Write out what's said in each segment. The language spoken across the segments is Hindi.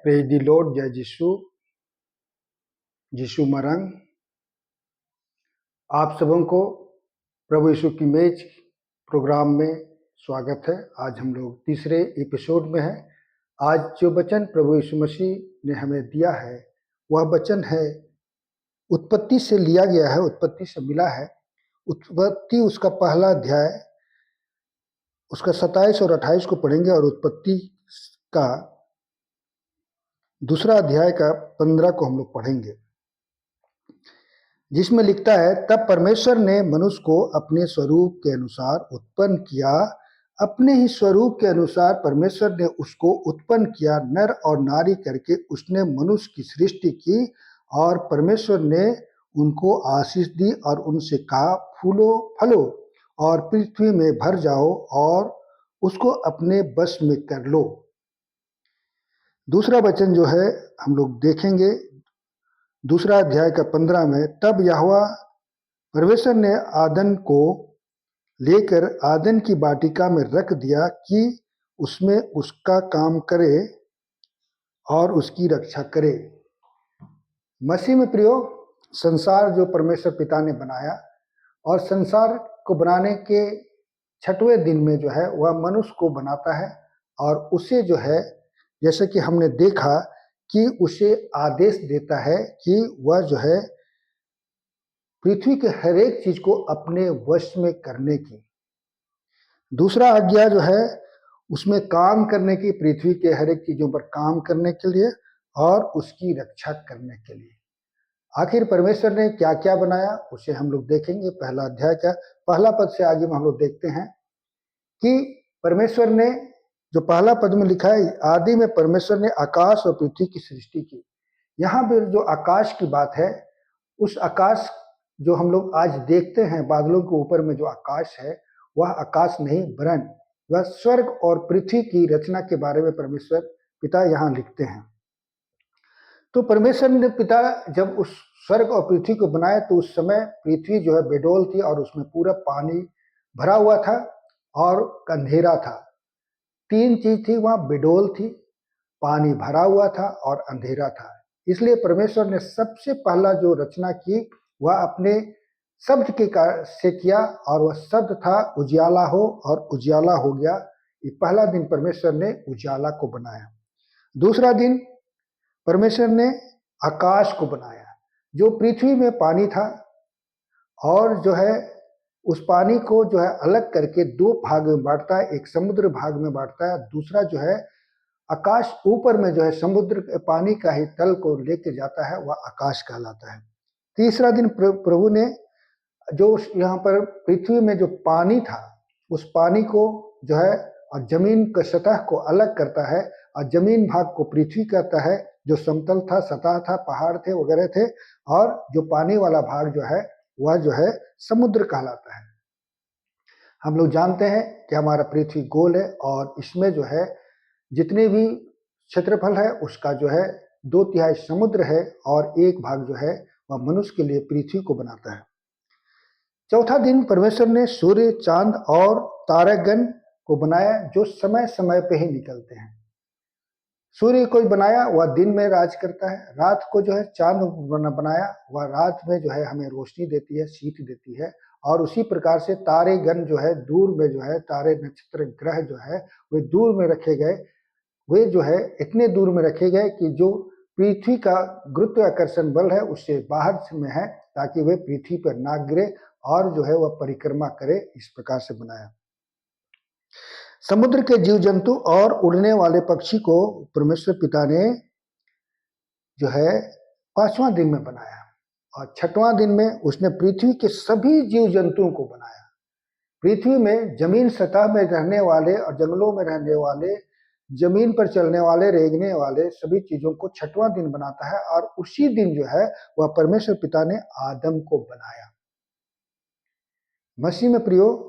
प्रेज दी लॉर्ड, जय यीशु, यीशु मरंग। आप सबों को प्रभु यीशु की मेज प्रोग्राम में स्वागत है। आज हम लोग तीसरे एपिसोड में हैं। आज जो वचन प्रभु यीशु मसीह ने हमें दिया है वह वचन है उत्पत्ति से लिया गया है, उत्पत्ति से मिला है। उत्पत्ति उसका पहला अध्याय उसका 27 और 28 को पढ़ेंगे और उत्पत्ति का दूसरा अध्याय का 15 को हम लोग पढ़ेंगे, जिसमें लिखता है, तब परमेश्वर ने मनुष्य को अपने स्वरूप के अनुसार उत्पन्न किया। अपने ही स्वरूप के अनुसार परमेश्वर ने उसको उत्पन्न किया, नर और नारी करके उसने मनुष्य की सृष्टि की। और परमेश्वर ने उनको आशीष दी और उनसे कहा, फूलो फलो और पृथ्वी में भर जाओ और उसको अपने वश में कर लो। दूसरा वचन जो है हम लोग देखेंगे दूसरा अध्याय का 15 में, तब यहोवा परमेश्वर ने आदम को लेकर आदन की वाटिका में रख दिया कि उसमें उसका काम करे और उसकी रक्षा करे। मसीह में प्रियो, संसार जो परमेश्वर पिता ने बनाया और संसार को बनाने के 6वें दिन में जो है वह मनुष्य को बनाता है और उसे जो है, जैसे कि हमने देखा कि उसे आदेश देता है कि वह जो है पृथ्वी के हर एक चीज को अपने वश में करने की। दूसरा आज्ञा जो है उसमें काम करने की, पृथ्वी के हर एक चीजों पर काम करने के लिए और उसकी रक्षा करने के लिए। आखिर परमेश्वर ने क्या क्या बनाया उसे हम लोग देखेंगे। पहला अध्याय का पहला पद से आगे में हम लोग देखते हैं कि परमेश्वर ने जो पहला पद में लिखा है, आदि में परमेश्वर ने आकाश और पृथ्वी की सृष्टि की। यहाँ पर जो आकाश की बात है, उस आकाश जो हम लोग आज देखते हैं बादलों के ऊपर में जो आकाश है, वह आकाश नहीं वरन वह स्वर्ग और पृथ्वी की रचना के बारे में परमेश्वर पिता यहाँ लिखते हैं। तो परमेश्वर ने पिता जब उस स्वर्ग और पृथ्वी को बनाया तो उस समय पृथ्वी जो है बेडोल थी और उसमें पूरा पानी भरा हुआ था और अंधेरा था। 3 चीज थी वहां, बेडोल थी, पानी भरा हुआ था और अंधेरा था। इसलिए परमेश्वर ने सबसे पहला जो रचना की वह अपने शब्द के से किया और वह शब्द था उजियाला हो, और उजियाला हो गया। ये पहला दिन परमेश्वर ने उजियाला को बनाया। दूसरा दिन परमेश्वर ने आकाश को बनाया। जो पृथ्वी में पानी था और जो है उस पानी को जो है अलग करके 2 भाग में बांटता है, एक समुद्र भाग में बांटता है, दूसरा जो है आकाश ऊपर में जो है समुद्र पानी का ही तल को लेके जाता है, वह आकाश कहलाता है। तीसरा दिन प्रभु ने जो यहाँ पर पृथ्वी में जो पानी था उस पानी को जो है और जमीन का सतह को अलग करता है, और जमीन भाग को पृथ्वी कहता है, जो समतल था, सतह था, पहाड़ थे वगैरह थे, और जो पानी वाला भाग जो है वह जो है समुद्र कहलाता है। हम लोग जानते हैं कि हमारा पृथ्वी गोल है और इसमें जो है जितने भी क्षेत्रफल है उसका जो है 2/3 समुद्र है और 1 भाग जो है वह मनुष्य के लिए पृथ्वी को बनाता है। चौथा दिन परमेश्वर ने सूर्य, चांद और तारागण को बनाया जो समय समय पे ही निकलते हैं। सूर्य को बनाया, वह दिन में राज करता है। रात को जो है चांद बनाया, वह रात में जो है हमें रोशनी देती है, शीत देती है। और उसी प्रकार से तारेगण जो है दूर में जो है, तारे नक्षत्र ग्रह जो है वे दूर में रखे गए। वे जो है इतने दूर में रखे गए कि जो पृथ्वी का गुरुत्वाकर्षण बल है उससे बाहर में है, ताकि वे पृथ्वी पर ना गिरे और जो है वह परिक्रमा करे। इस प्रकार से बनाया। समुद्र के जीव जंतु और उड़ने वाले पक्षी को परमेश्वर पिता ने जो है 5वां दिन में बनाया, और 6वां दिन में उसने पृथ्वी के सभी जीव जंतुओं को बनाया। पृथ्वी में जमीन सतह में रहने वाले और जंगलों में रहने वाले, जमीन पर चलने वाले, रेंगने वाले सभी चीजों को 6वां दिन बनाता है, और उसी दिन जो है वह परमेश्वर पिता ने आदम को बनाया। मसीह में प्रियो,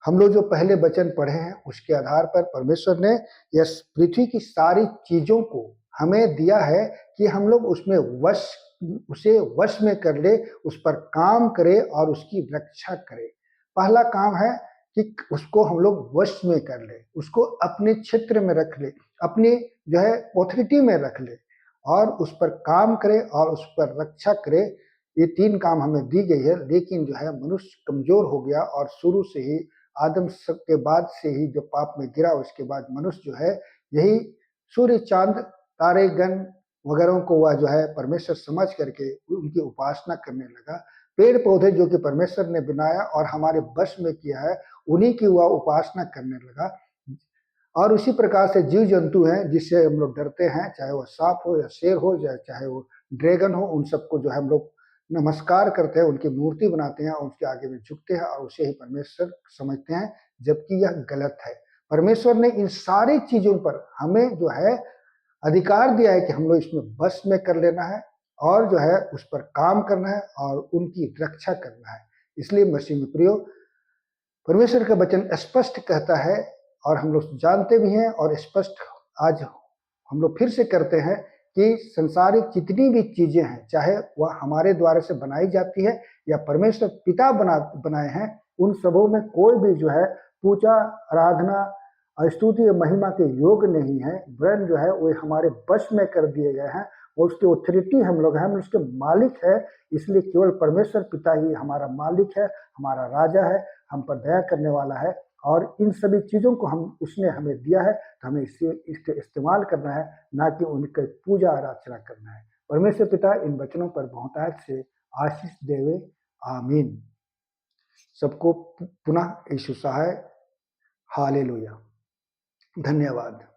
हम लोग जो पहले वचन पढ़े हैं उसके आधार पर परमेश्वर ने यह पृथ्वी की सारी चीजों को हमें दिया है कि हम लोग उसमें उसे वश में कर ले, उस पर काम करें और उसकी रक्षा करें। पहला काम है कि उसको हम लोग वश में कर ले, उसको अपने क्षेत्र में रख ले, अपनी जो है ऑथोरिटी में रख ले और उस पर काम करे और उस पर रक्षा करे। ये 3 काम हमें दी गई है, लेकिन जो है मनुष्य कमज़ोर हो गया और शुरू से ही आदम के बाद से ही जो पाप में गिरा, उसके बाद मनुष्य जो है यही सूर्य, चाँद, तारे, गण वगैरह को वह जो है परमेश्वर समझ करके उनकी उपासना करने लगा। पेड़-पौधे जो कि परमेश्वर ने बनाया और हमारे वश में किया है, उन्हीं की वह उपासना करने लगा। और उसी प्रकार से जीव-जंतु हैं जिससे हम लोग डरते हैं, चाहे वो साँप हो या शेर हो या चाहे वो ड्रैगन हो, उन सबको जो है हम लोग नमस्कार करते हैं, उनकी मूर्ति बनाते हैं और उसके आगे में झुकते हैं और उसे ही परमेश्वर समझते हैं, जबकि यह गलत है। परमेश्वर ने इन सारी चीज़ों पर हमें जो है अधिकार दिया है कि हम लोग इसमें बस में कर लेना है और जो है उस पर काम करना है और उनकी रक्षा करना है। इसलिए मसीह में प्रियो, परमेश्वर का वचन स्पष्ट कहता है और हम लोग जानते भी हैं और स्पष्ट आज हम लोग फिर से करते हैं कि संसारिक जितनी भी चीज़ें हैं, चाहे वह हमारे द्वारा से बनाई जाती है या परमेश्वर पिता बनाए हैं, उन सबों में कोई भी जो है पूजा, आराधना और स्तुति और महिमा के योग्य नहीं है, वरन जो है वो हमारे वश में कर दिए गए हैं और उसकी ऑथोरिटी हम लोग हैं, हम उसके मालिक है। इसलिए केवल परमेश्वर पिता ही हमारा मालिक है, हमारा राजा है, हम पर दया करने वाला है और इन सभी चीज़ों को हम उसने हमें दिया है, तो हमें इसके इस्तेमाल करना है, ना कि उनके पूजा अर्चना करना है। परमेश्वर पिता इन वचनों पर बहुतायत से आशीष देवे। आमीन। सबको पुनः यीशु सहाय। हालेलुया। धन्यवाद।